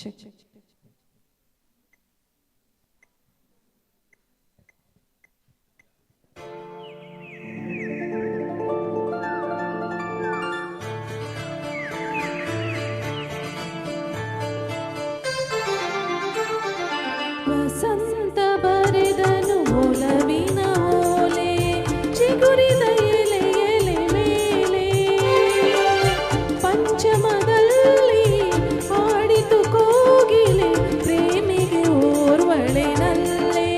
Check. ವಸಂತ ಬರೆದನು ಒಲವಿನ ಓಲೆ ಚಿಗುರಿದ ಎಲೆ ಎಲೆ ಮೇಲೆ ಪಂಚಮದಲ್ಲಿ ಆಡಿತು ಕೋಗಿಲೆ ಪ್ರೇಮಿಗೆ ಓರ್ವಳೆನಲ್ಲೇ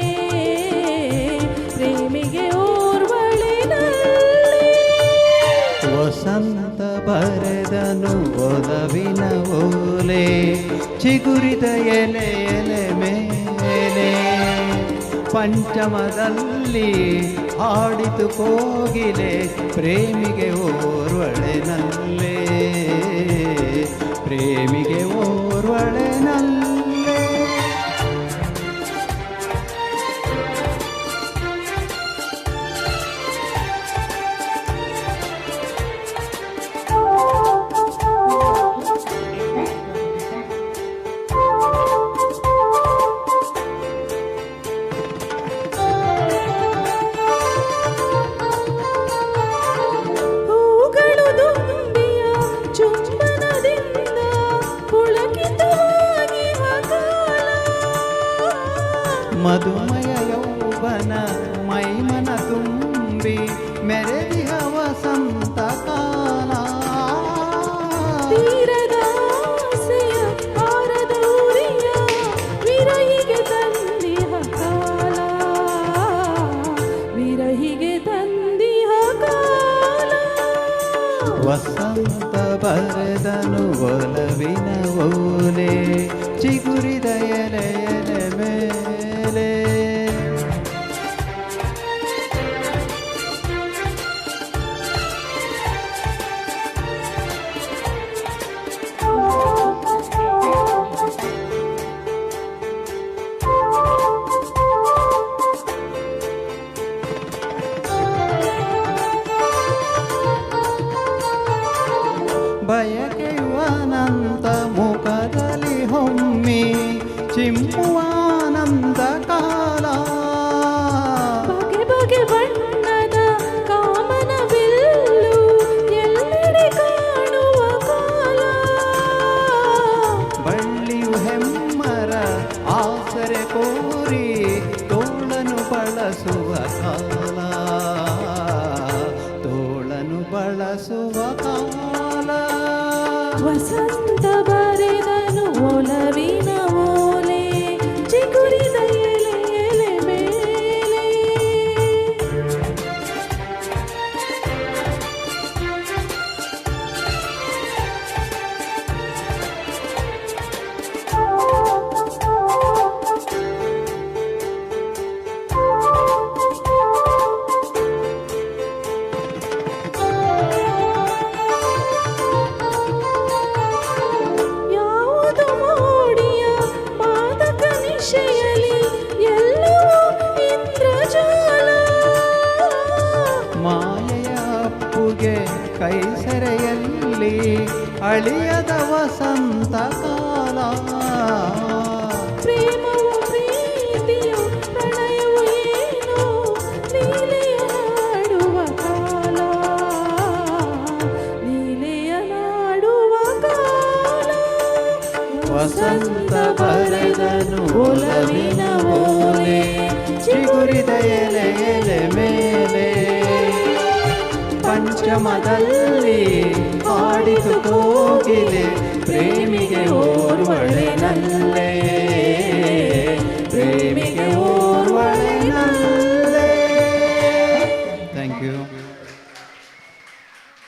ಪ್ರೇಮಿಗೆ ಓರ್ವಳೆನಲ್ಲೇ ವಸಂತ ಬರೆದನು ಒಲವಿನ ಓಲೆ ಚಿಗುರಿದ ಎಲೆ ಎಲೆ ಮೇಲೆ ಪಂಚಮದಲ್ಲಿ ಆಡಿತು ಕೋಗಿಲೆ ಪ್ರೇಮಿಗೆ ಓರ್ವಳೆನಲ್ಲೇ ಪ್ರೇಮಿಗೆ ಓರ್ವಳೆನಲ್ಲೇ ಮಧುಮಯ ಯೌವನ ಮೈಮನ ತುಂಬಿ ಮೆರೆದಿಹ ವಸಂತ ಕಾಲ ತೀರದ ಆಸೆಯ ಆರದೂರಿಯ ವಿರಹಿಗೆ ತಂದಿಹ ಕಾಲ ವಿರಹಿಗೆ ತಂದಿಹ ಕಾಲ ವಸಂತ ಬರೆದನು ಒಲವಿನ ಓಲೆ ಚಿಗುರಿದ ಎಲೆ ಎಲೆ ಮೇಲೆ ಬಯಕೆಯುವ ಅನಂತ ಮುಖದಲ್ಲಿ ಹೊಮ್ಮಿ ಚಿಮ್ಮುವಾನಂದ ಕಾಲ ಬಗೆ ಬಗೆ ಬಣ್ಣದ ಕಾಮನ ಬಿಲ್ಲು ಎಲ್ಲೆಡೆ ಕಾಣುವ ಕಾಲ ಬಳ್ಳಿಯು ಹೆಮ್ಮರ ಆಸರೆ ಕೋರಿ ತೋಳನು ಬಳಸುವ ಕಾಲ ತೋಳನು ಬಳಸುವ ಕಾಲ ವಸಂತ ಬರೆದನು ಒಲವಿನ ಓಲೆ ಚಿಗುರಿದ ಎಲೆ ಎಲೆ ಮೇಲೆ ಯಾವುದು ಮೋಡಿಯ ಮಾದಕ ನಿಶೆಯಲಿ ಎಲ್ಲವೂ ಇಂದ್ರಜಾಲ ಮಾಯೆಯ ಅಪ್ಪುಗೆ ಕೈಸೆರೆಯಲ್ಲಿ ಅಳಿಯದ ವಸಂತ ಕಾಲ ಪ್ರೇಮವು ಪ್ರೀತಿಯು ಪ್ರಣಯವು ಏನೋ ಲೀಲೆಯ ನಾಡುವ ಕಾಲ ಲೀಲೆಯ ನಾಡುವ ಕಾಲ ವಸಂತ ಬರೆದನು ಒಲವಿನ ಓಲೆ ಚಿಗುರಿದ ಎಲೆ ಎಲೆ ಮೇಲೆ ಪಂಚಮದಲ್ಲಿ ಆಡಿತು ಕೋಗಿಲೆ ಪ್ರೇಮ